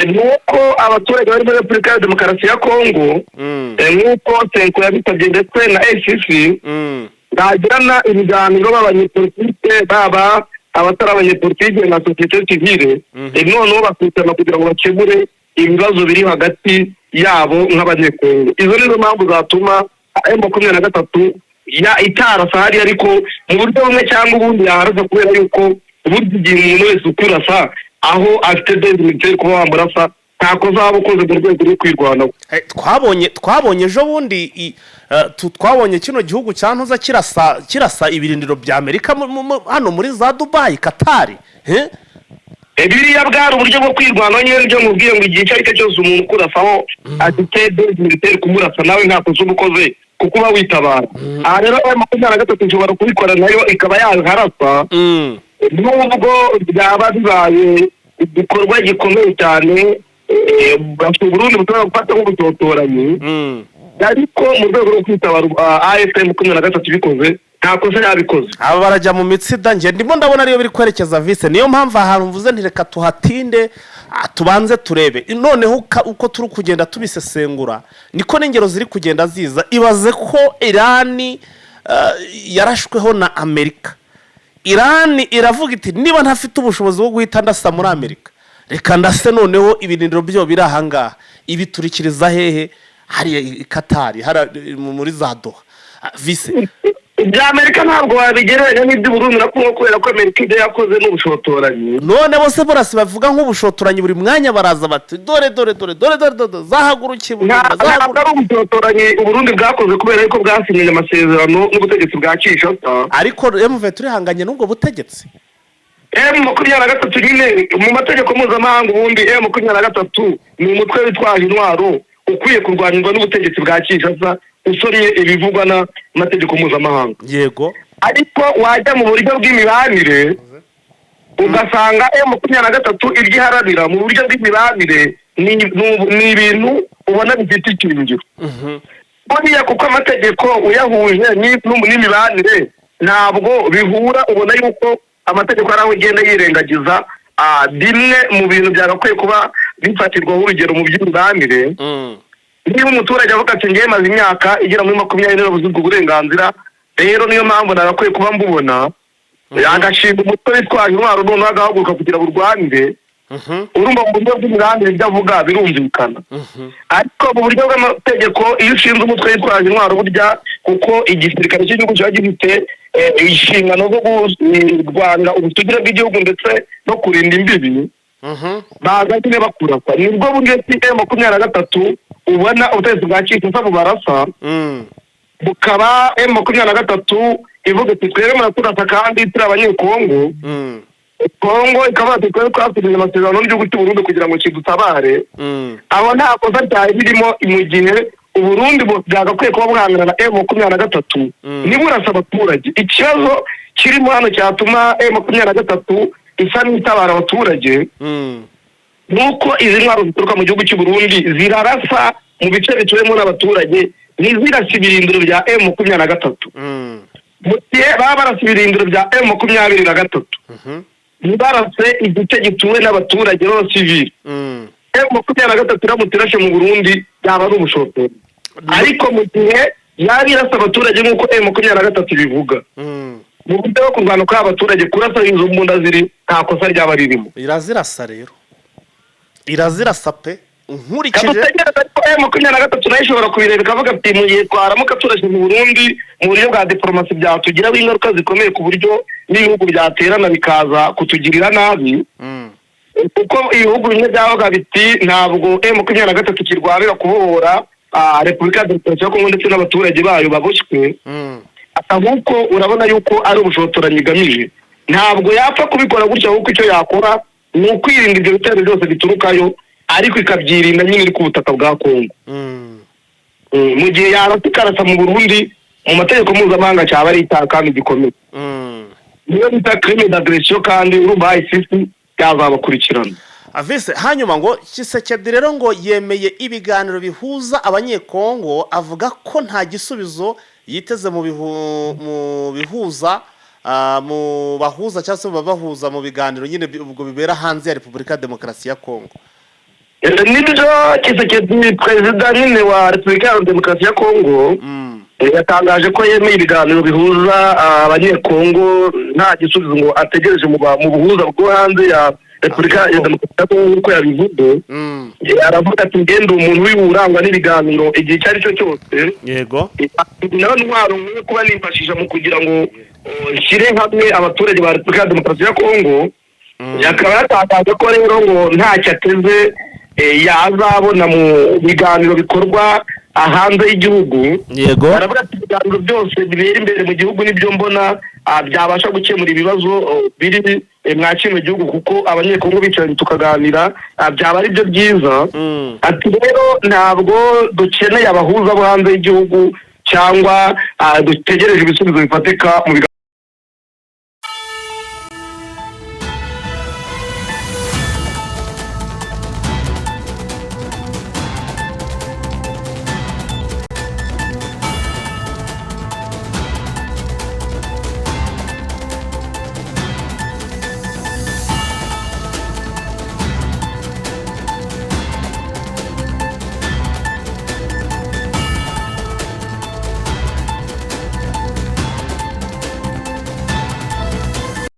ni uko abaturage bari muri Repubulika ya Demokarasi ya Kongo nk'uko Senko yabitabye ndetse na ACC bagirana ibiganiro b'abanyepolitike baba abatari abanyepolitike na sosiyete sivile noneho bakitana kugira ngo bakemure ibibazo biri hagati yabo nk'abanyekongo izo nizo mpamvu zatuma M23 itarasa hari ariko mu buryo bumwe cyangwa ubundi yaharasa kubera yuko uburyo igihe umuntu wese ukurasa aho afite desimite kuba wamurasa ntako zaba ukoze mu rwego rwo kwirwanaho twabonye ejo bundi twabonye kino gihugu cya ntuza kirasa ibirindiro bya Amerika hano muri za Dubai Qatar biriya bwari uburyo bwo kwirwanaho nyine nibyo mubwiye ngo igihe icyo ari cyo cyose umuntu ukurasaho afite desimite kumurasa nawe ntako uba ukoze kuko uba witabara aha rero M23 nshobora kubikora nayo ikaba yaharasa nubwo byaba bibaye igikorwa gikomeye cyane Burundi butaba gufata nk'ubutotoranyi ariko mu rwego rwo kwitabara AFM 23 bikoze nta kosa yabikoze aba barajya mu mitsida nge ndimo ndabona ariyo biri kwerekeza vise niyo mpamvu ahantu mvuze nti reka tuhatinde tubanze turebe noneho uko turi kugenda tubisesengura niko n'ingero ziri kugenda ziza. Ibaze ko Irani yarashweho na Amerika. Irani iravuga iti niba ntafite ubushobozi bwo guhita ndasa muri Amerika, reka ndase noneho ibirindiro byo biri ahangaha, ibiturikiriza hehe? Hariya i Katari, muri za Doha. Vise ibya Amerika ntabwo wabigereranya n'ibyo Burundi na Kongo, kubera ko Amerika ibyo yakoze n'ubushotoranyi. None bose borasi bavuga nk'ubushotoranyi, buri mwanya baraza bati dore zahagurukiye ntabwo ari ubushotoranyi Uburundi bwakoze, kubera ko bwasinyanye amasezerano n'ubutegetsi bwa Kinshasa. Ariko MV turihanganye n'ubwo butegetsi. M23 nyine mu mategeko mpuzamahanga, ubundi M23 ni umutwe witwaje intwaro ukwiye kurwanirwa n'ubutegetsi bwa Kinshasa, usomye ibivugwa n'amategeko mpuzamahanga. Yego. Ariko wajya mu buryo bw'imibanire ugasanga M23 ibyo iharanira mu buryo bw'imibanire ni ibintu ubona bifite ikingiro. Buriya kuko amategeko uyahuje n'imibanire ntabwo bihura, ubona yuko amategeko ari aho ugenda yirengagiza bimwe mu bintu byagakwiye kuba bifatirwaho urugero mu by'imibanire. Niba umuturage avuga ati ngiye maze imyaka igera muri 20 n'ubuzima uburenganzira, rero niyo mpamvu nagakwiye kuba mbubona, agashinga umutwe witwaje intwaro noneho agahaguruka kugira burwanire. Urumva mu buryo bw'imibanire ibyo avuga birumvikana. Ariko mu buryo bw'amategeko iyo ushinze umutwe witwaje intwaro, burya kuko igisirikare cy'igihugu kiba gifite inshingano zo kurwanya ubutugire bw'igihugu ndetse no kurinda imbibi, baza nyine bakurasa. Nibwo buryo M23 ubona ubutegetsi bwa Kinshasa bubarasa, bukaba M23 ivuga ati twere muraturasa kandi turi abanyekongo. Kongo ikaba ati twere twasinyanye amasezerano n'igihugu cy'u Burundi kugira ngo kidutabare. Abo nta kosa cyari birimo mu gihe Uburundi bwagakwiye kuba buhangana na M23 niburasa abaturage. Ikibazo kirimo hano cyatuma M23 isa n'itabara abaturage nuko izi ntwaro zituruka mu gihugu cy'u Burundi zirarasa mu bice bituwemo n'abaturage, ntizirasa ibirindiro bya M23. Mu gihe baba barasa ibirindiro bya M23 ntibarase igice gituwe n'abaturage b'abasivili. M23 iramutse irashe mu Burundi yaba ari ubushotoranyi. Ariko mu gihe yaba irasa abaturage nk'uko M23 bivuga, mu buryo bwo kurwana kw'abaturage, kurasa izo mbunda ziri nta kosa ryaba ririmo. Irazirasa rero, irazirasa pe. Nkurikije M23 nayo ishobora kubireba ikavuga ati mu gihe twaramuka turashe mu Burundi mu buryo bwa diplomasi byatugiraho ingaruka zikomeye, ku buryo n'ibihugu byaterana bikaza kutugirira nabi. Kuko ibihugu bimwe byavuga biti ntabwo M23 kirwanira kubohora Repubulika ya Demokarasi ya Kongo ndetse n'abaturage bayo baboshywe. Ahubwo urabona yuko ari ubushotoranyi igamije. Ntabwo yapfa kubikora gutya, kuko icyo yakora ni ukwirinda ibyo bitero byose biturukayo, ariko ikabyirinda nyine iri ku butaka bwa Kongo. Mu gihe yarasikarasa mu Burundi mu mategeko mpuzamahanga cyaba ari icyaha kandi gikomeye. Niyo bita crime d'agression, kandi urumva ICC yazabakurikirana. Avise hanyuma ngo Tshisekedi rero ngo yemeye ibiganiro bihuza abanyekongo, avuga ko nta gisubizo yiteze mu bihuza mu bahuza cyangwa se babahuza mu biganiro nyine ubwo bibera hanze ya Repubulika ya Demokarasi ya Kongo. Nibyo Tshisekedi perezida nyine wa Repubulika ya Demokarasi ya Kongo yatangaje ko yemeye ibiganiro bihuza abanyekongo, nta gisubizo ngo ategereje mu buhuza bwo hanze ya Repubulika ya Demokarasi ya Kongo uko yabivuze. Aravuga ati ngende umuntu w'urangwa n'ibiganiro igihe cyari cyo cyose. Yego. Nawe ntwaro nkwiye kuba nimfashisha mu kugira ngo shyire hamwe abaturage ba Repubulika ya Demokarasi ya Kongo. Yakaba yatangaje ko rero ngo ntacyo ateze yazabona mu biganiro bikorwa hanze y'igihugu. Yego. Aravuga ati ibiganiro byose bibera imbere mu gihugu nibyo mbona byabasha gukemura ibibazo biri mwa kino gihugu, kuko abanyekongo bicaranye tukaganira byaba ari byo byiza. Ati rero ntabwo dukeneye abahuza bo hanze y'igihugu cyangwa dutegereje ibisubizo bifatika mu